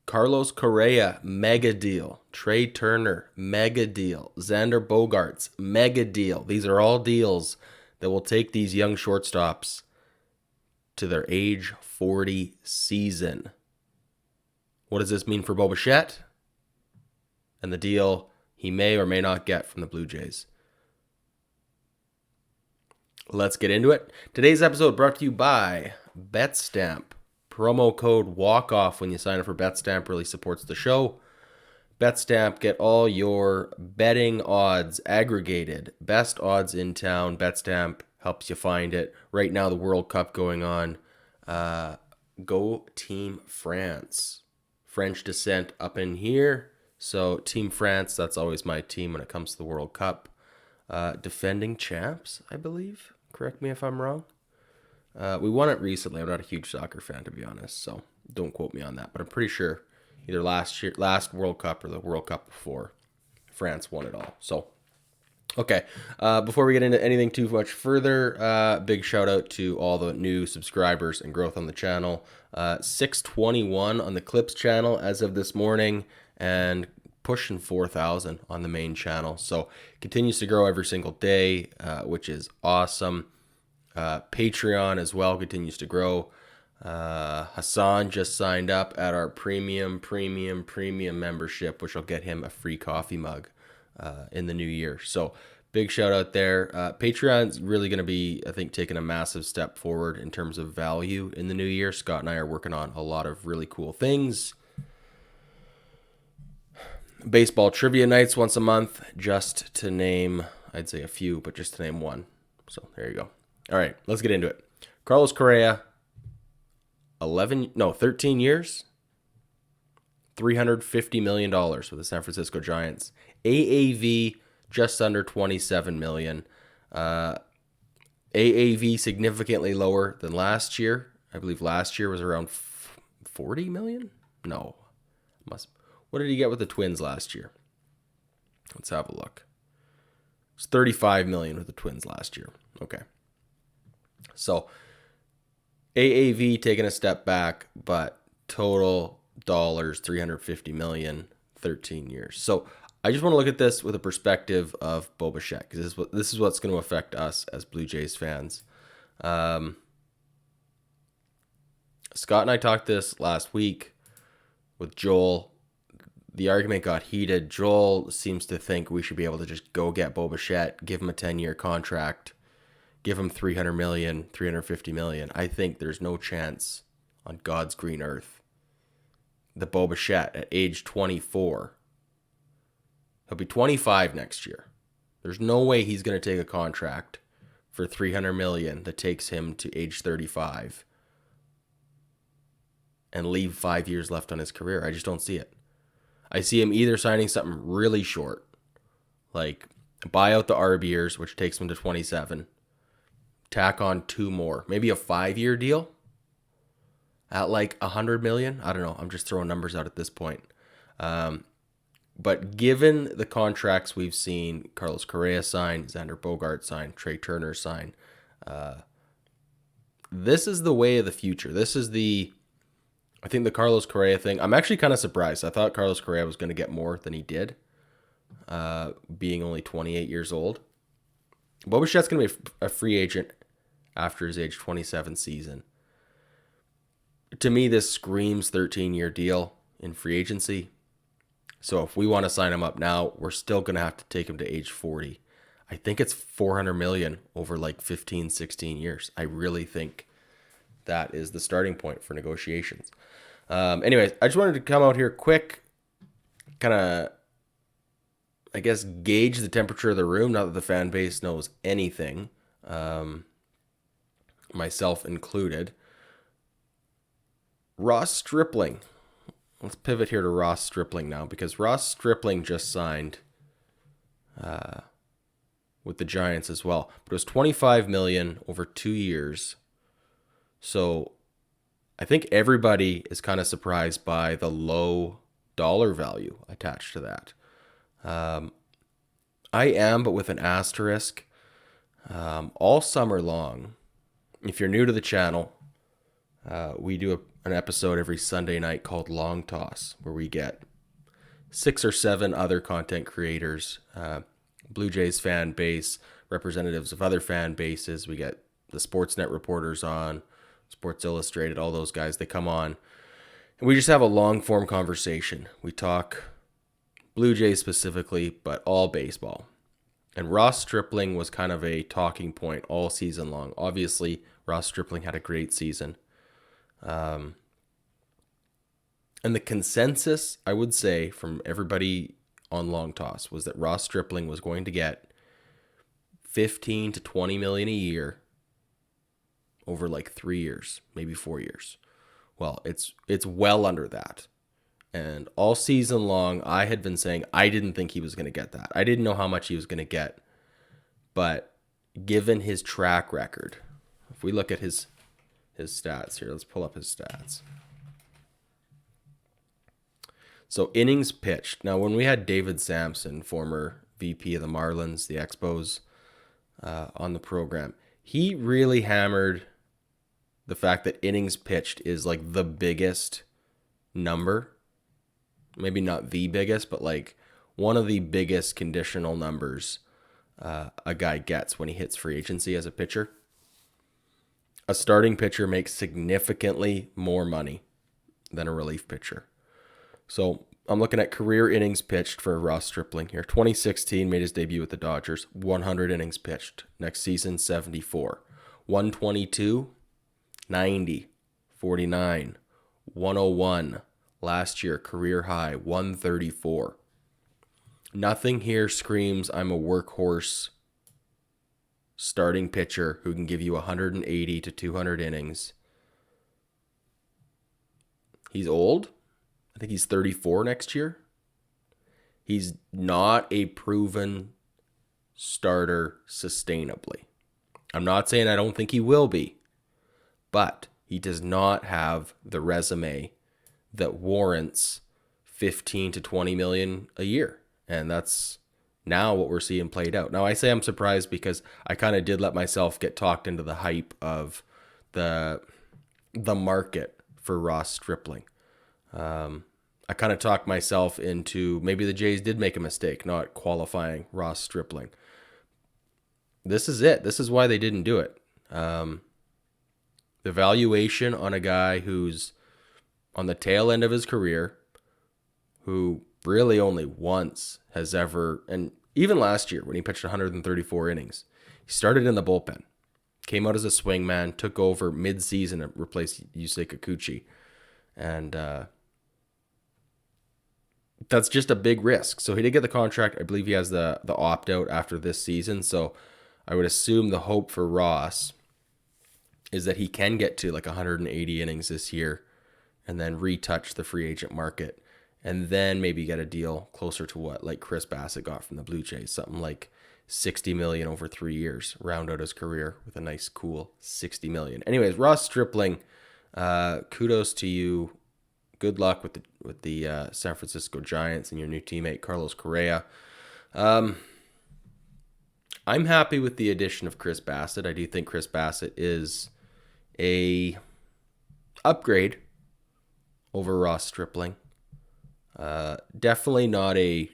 Carlos Correa, mega deal. Trea Turner, mega deal. Xander Bogaerts, mega deal. These are all deals that will take these young shortstops to their age 40 season. What does this mean for Bo Bichette and the deal he may or may not get from the Blue Jays? Let's get into it. Today's episode brought to you by BetStamp. Promo code WALKOFF when you sign up for BetStamp really supports the show. BetStamp, get all your betting odds aggregated. Best odds in town. BetStamp helps you find it. Right now, the World Cup going on. Go Team France. French descent up in here. So Team France, that's always my team when it comes to the World Cup. Defending champs, I believe. Correct me if I'm wrong. We won it recently. I'm not a huge soccer fan, to be honest, so don't quote me on that. But I'm pretty sure either last World Cup or the World Cup before, France won it all. So, okay. Before we get into anything too much further, big shout out to all the new subscribers and growth on the channel. 621 on the Clips channel as of this morning, and pushing 4,000 on the main channel. So continues to grow every single day, which is awesome. Patreon as well continues to grow. Hassan just signed up at our premium membership, which will get him a free coffee mug in the new year. So big shout out there. Patreon's really going to be, I think, taking a massive step forward in terms of value in the new year. Scott and I are working on a lot of really cool things. Baseball trivia nights once a month, just to name, I'd say a few, but just to name one. So there you go. All right, let's get into it. Carlos Correa, 13 years, $350 million with the San Francisco Giants. AAV, just under $27 million. AAV significantly lower than last year. I believe last year was around $40 million? No. What did he get with the Twins last year? Let's have a look. It's $35 million with the Twins last year. Okay. So AAV taking a step back, but total dollars, $350 million, 13 years. So I just want to look at this with a perspective of Bo Bichette, because this is what's going to affect us as Blue Jays fans. Scott and I talked this last week with Joel. The argument got heated. Joel seems to think we should be able to just go get Bo Bichette, give him a 10-year contract, give him $300 million, $350 million. I think there's no chance on God's green earth that Bo Bichette at age 24, he'll be 25 next year. There's no way he's going to take a contract for $300 million that takes him to age 35 and leave 5 years left on his career. I just don't see it. I see him either signing something really short, like buy out the Arb years, which takes him to 27, tack on 2 more, maybe a 5-year deal at like $100 million. I don't know. I'm just throwing numbers out at this point. But given the contracts we've seen Carlos Correa sign, Xander Bogaerts sign, Trea Turner sign, this is the way of the future. I think the Carlos Correa thing, I'm actually kind of surprised. I thought Carlos Correa was going to get more than he did, being only 28 years old. Bo Bichette's going to be a free agent after his age 27 season. To me, this screams 13-year deal in free agency. So if we want to sign him up now, we're still going to have to take him to age 40. I think it's $400 million over like 15, 16 years. I really think that is the starting point for negotiations. Anyways, I just wanted to come out here quick, kind of, I guess, gauge the temperature of the room, not that the fan base knows anything, myself included. Ross Stripling. Let's pivot here to Ross Stripling now, because Ross Stripling just signed with the Giants as well. But it was $25 million over 2 years. So I think everybody is kind of surprised by the low dollar value attached to that. I am, but with an asterisk. All summer long, if you're new to the channel, we do an episode every Sunday night called Long Toss, where we get 6 or 7 other content creators, Blue Jays fan base, representatives of other fan bases. We get the Sportsnet reporters on, Sports Illustrated, all those guys. They come on, and we just have a long-form conversation. We talk Blue Jays specifically, but all baseball. And Ross Stripling was kind of a talking point all season long. Obviously, Ross Stripling had a great season. And the consensus, I would say, from everybody on Long Toss was that Ross Stripling was going to get 15 to 20 million a year over like 3 years, maybe 4 years. Well, it's well under that. And all season long, I had been saying I didn't think he was going to get that. I didn't know how much he was going to get. But given his track record, if we look at his stats here, let's pull up his stats. So innings pitched. Now, when we had David Sampson, former VP of the Marlins, the Expos, on the program, he really hammered the fact that innings pitched is like the biggest number. Maybe not the biggest, but like one of the biggest conditional numbers a guy gets when he hits free agency as a pitcher. A starting pitcher makes significantly more money than a relief pitcher. So I'm looking at career innings pitched for Ross Stripling here. 2016 made his debut with the Dodgers. 100 innings pitched. Next season, 74. 122, 90, 49, 101. Last year, career high, 134. Nothing here screams I'm a workhorse starting pitcher who can give you 180 to 200 innings. He's old. I think he's 34 next year. He's not a proven starter sustainably. I'm not saying I don't think he will be, but he does not have the resume that warrants 15 to 20 million a year. And that's now what we're seeing played out. Now, I say I'm surprised because I kind of did let myself get talked into the hype of the market for Ross Stripling. I kind of talked myself into maybe the Jays did make a mistake not qualifying Ross Stripling. This is it. This is why they didn't do it. The valuation on a guy who's on the tail end of his career, who really only once has ever, and even last year when he pitched 134 innings, he started in the bullpen, came out as a swingman, took over mid-season and replaced Yusei Kikuchi. And that's just a big risk. So he did get the contract. I believe he has the opt-out after this season. So I would assume the hope for Ross is that he can get to like 180 innings this year and then retouch the free agent market and then maybe get a deal closer to what like Chris Bassett got from the Blue Jays, something like 60 million over 3 years, round out his career with a nice, cool 60 million. Anyways, Ross Stripling, kudos to you. Good luck with the San Francisco Giants and your new teammate, Carlos Correa. I'm happy with the addition of Chris Bassett. I do think Chris Bassett is a upgrade over Ross Stripling. Definitely not a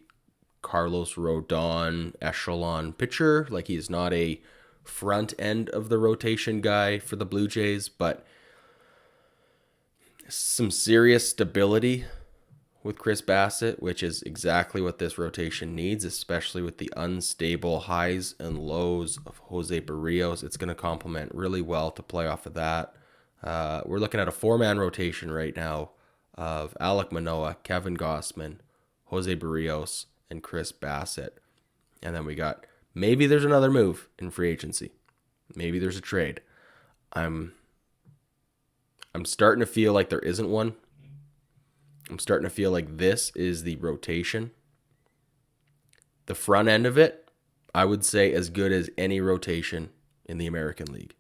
Carlos Rodon echelon pitcher. Like, he is not a front end of the rotation guy for the Blue Jays, but some serious stability with Chris Bassett, which is exactly what this rotation needs, especially with the unstable highs and lows of Jose Barrios. It's going to complement really well to play off of that. We're looking at a 4-man rotation right now of Alek Manoah, Kevin Gossman, Jose Barrios, and Chris Bassett. And then we got, maybe there's another move in free agency. Maybe there's a trade. I'm starting to feel like there isn't one. I'm starting to feel like this is the rotation. The front end of it, I would say as good as any rotation in the American League.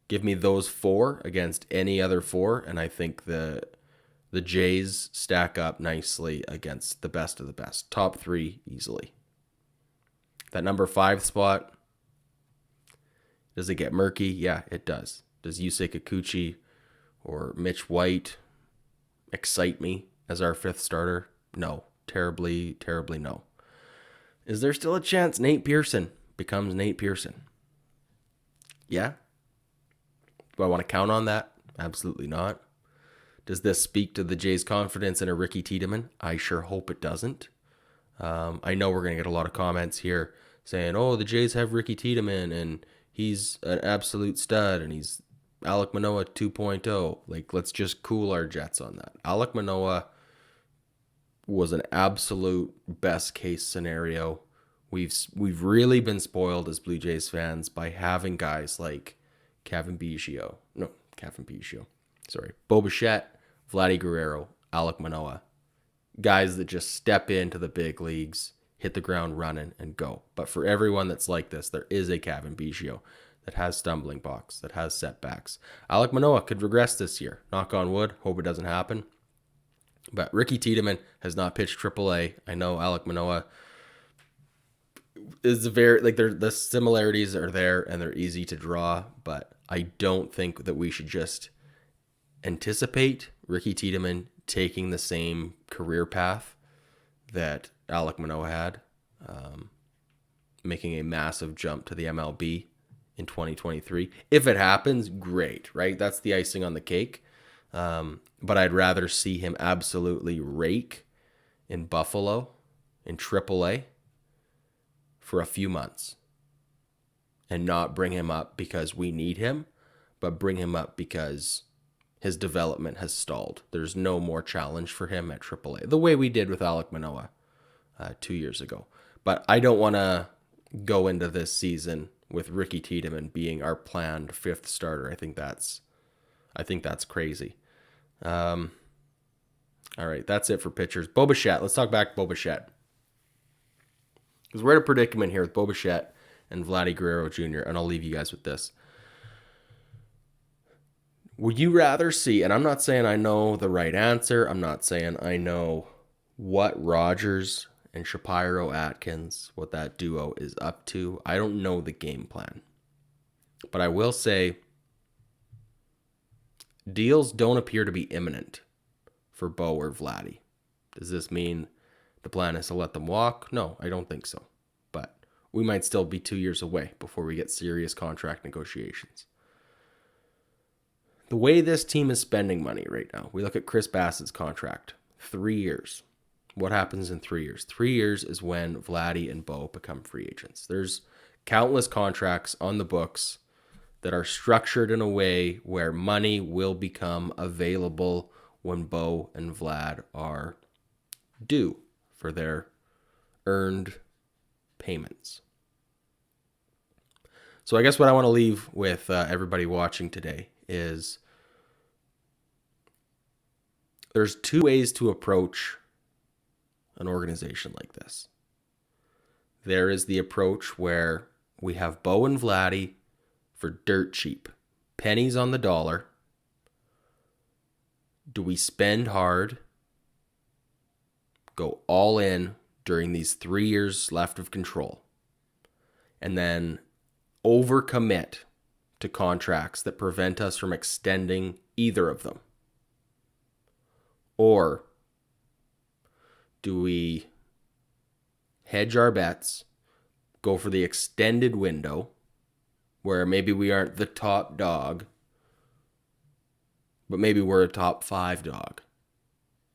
Give me those 4 against any other 4, and I think the Jays stack up nicely against the best of the best. Top 3 easily. That number 5 spot, does it get murky? Yeah, it does. Does Yusei Kikuchi or Mitch White excite me as our fifth starter? No. Terribly, terribly no. Is there still a chance Nate Pearson becomes Nate Pearson? Yeah. Do I want to count on that? Absolutely not. Does this speak to the Jays' confidence in a Ricky Tiedemann? I sure hope it doesn't. I know we're going to get a lot of comments here saying, oh, the Jays have Ricky Tiedemann and he's an absolute stud and he's Alek Manoah 2.0. Like, let's just cool our jets on that. Alek Manoah was an absolute best case scenario. We've really been spoiled as Blue Jays fans by having guys like Bo Bichette, Vladdy Guerrero, Alek Manoah. Guys that just step into the big leagues, hit the ground running, and go. But for everyone that's like this, there is a Kevin Biggio that has stumbling blocks, that has setbacks. Alek Manoah could regress this year. Knock on wood. Hope it doesn't happen. But Ricky Tiedemann has not pitched AAA. I know Alek Manoah is the similarities are there and they're easy to draw, but I don't think that we should just anticipate Ricky Tiedemann taking the same career path that Alek Manoah had, making a massive jump to the MLB in 2023. If it happens, great, right? That's the icing on the cake. But I'd rather see him absolutely rake in Buffalo in AAA for a few months and not bring him up because we need him, but bring him up because his development has stalled. There's no more challenge for him at AAA, the way we did with Alek Manoah 2 years ago. But I don't want to go into this season with Ricky Tiedemann being our planned fifth starter. I think that's crazy. All right, that's it for pitchers. Bo Bichette. Let's talk back to Bo Bichette. Because we're in a predicament here with Bo Bichette and Vladdy Guerrero Jr., and I'll leave you guys with this. Would you rather see, and I'm not saying I know the right answer, I'm not saying I know what Rogers and Shapiro Atkins, what that duo is up to. I don't know the game plan. But I will say deals don't appear to be imminent for Bo or Vladdy. Does this mean the plan is to let them walk? No, I don't think so. But we might still be 2 years away before we get serious contract negotiations. The way this team is spending money right now, we look at Chris Bassett's contract, 3 years. What happens in 3 years? 3 years is when Vladdy and Bo become free agents. There's countless contracts on the books that are structured in a way where money will become available when Bo and Vlad are due for their earned payments. So I guess what I want to leave with everybody watching today is there's two ways to approach an organization like this. There is the approach where we have Bo and Vladdy for dirt cheap, pennies on the dollar. Do we spend hard, go all in during these 3 years left of control, and then overcommit to contracts that prevent us from extending either of them? Or do we hedge our bets, go for the extended window where maybe we aren't the top dog, but maybe we're a top 5 dog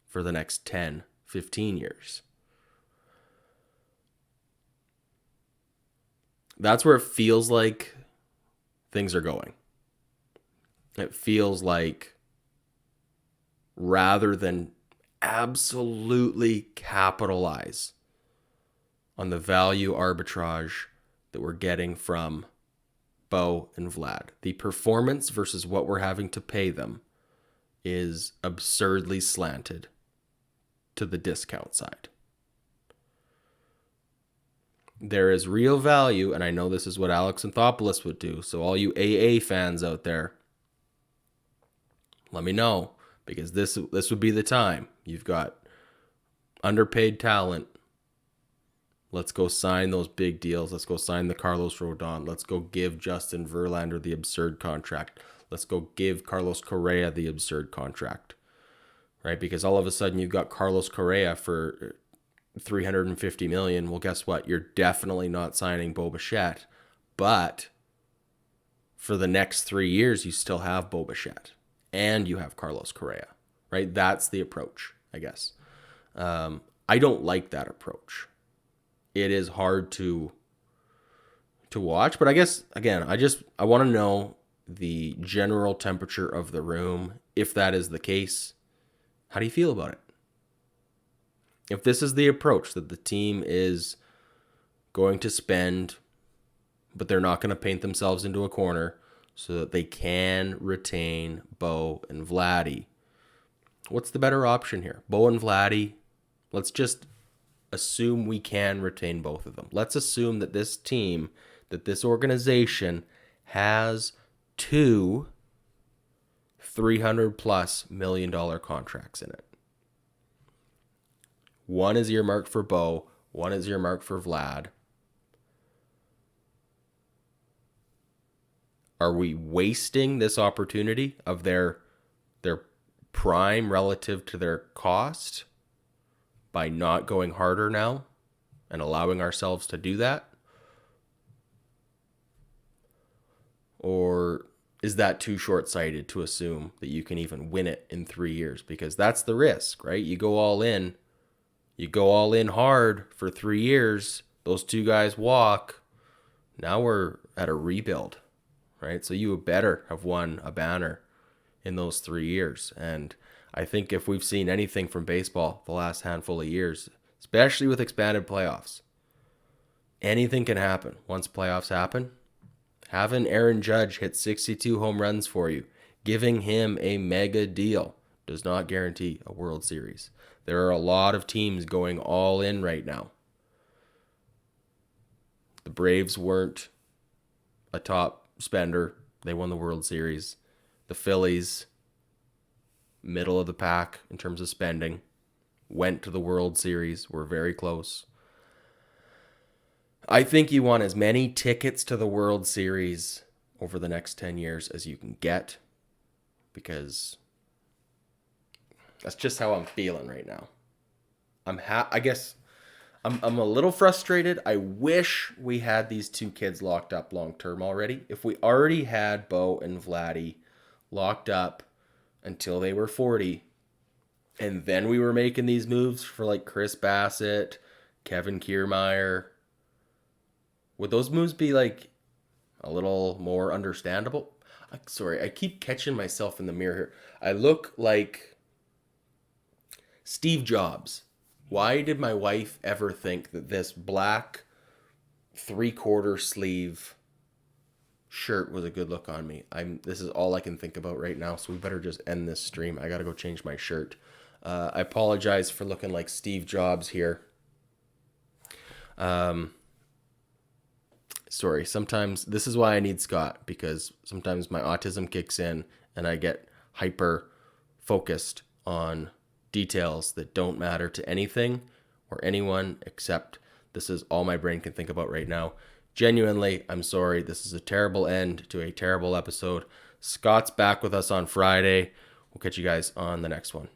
for the next 10, 15 years? That's where it feels like things are going. It feels like rather than absolutely capitalize on the value arbitrage that we're getting from Bo and Vlad, the performance versus what we're having to pay them is absurdly slanted to the discount side. There is real value, and I know this is what Alex Anthopoulos would do, so all you AA fans out there, let me know, because this would be the time. You've got underpaid talent Let's go sign those big deals. Let's go sign the Carlos Rodon. Let's go give Justin Verlander the absurd contract. Let's go give Carlos Correa the absurd contract. Right? Because all of a sudden you've got Carlos Correa for $350 million. Well, guess what? You're definitely not signing Bo Bichette. But for the next 3 years, you still have Bo Bichette. And you have Carlos Correa. Right? That's the approach, I guess. I don't like that approach. It is hard to watch, but I guess again, I want to know the general temperature of the room. If that is the case, how do you feel about it? If this is the approach that the team is going to spend, but they're not going to paint themselves into a corner so that they can retain Bo and Vladdy, what's the better option here? Bo and Vladdy, let's just assume we can retain both of them. Let's assume that this team, that this organization has two $300+ million contracts in it. One is earmarked for Bo, one is earmarked for Vlad. Are we wasting this opportunity of their prime relative to their cost by not going harder now and allowing ourselves to do that? Or is that too short-sighted to assume that you can even win it in 3 years? Because that's the risk, right? You go all in hard for 3 years. Those two guys walk. Now we're at a rebuild, right? So you better have won a banner in those 3 years. And I think if we've seen anything from baseball the last handful of years, especially with expanded playoffs, anything can happen once playoffs happen. Having Aaron Judge hit 62 home runs for you, giving him a mega deal, does not guarantee a World Series. There are a lot of teams going all in right now. The Braves weren't a top spender. They won the World Series. The Phillies, middle of the pack in terms of spending, went to the World Series, were very close. I think you want as many tickets to the World Series over the next 10 years as you can get, because that's just how I'm feeling right now. I guess I'm a little frustrated. I wish we had these two kids locked up long term already. If we already had Bo and Vladdy locked up until they were 40, and then we were making these moves for like Chris Bassett, Kevin Kiermaier, would those moves be like a little more understandable? Sorry, I keep catching myself in the mirror here. I look like Steve Jobs. Why did my wife ever think that this black 3/4 sleeve shirt was a good look on me? This is all I can think about right now, so we better just end this stream. I gotta go change my shirt. I apologize for looking like Steve Jobs here. Sorry, sometimes this is why I need Scott, because sometimes my autism kicks in and I get hyper focused on details that don't matter to anything or anyone, except this is all my brain can think about right now. Genuinely, I'm sorry. This is a terrible end to a terrible episode. Scott's back with us on Friday. We'll catch you guys on the next one.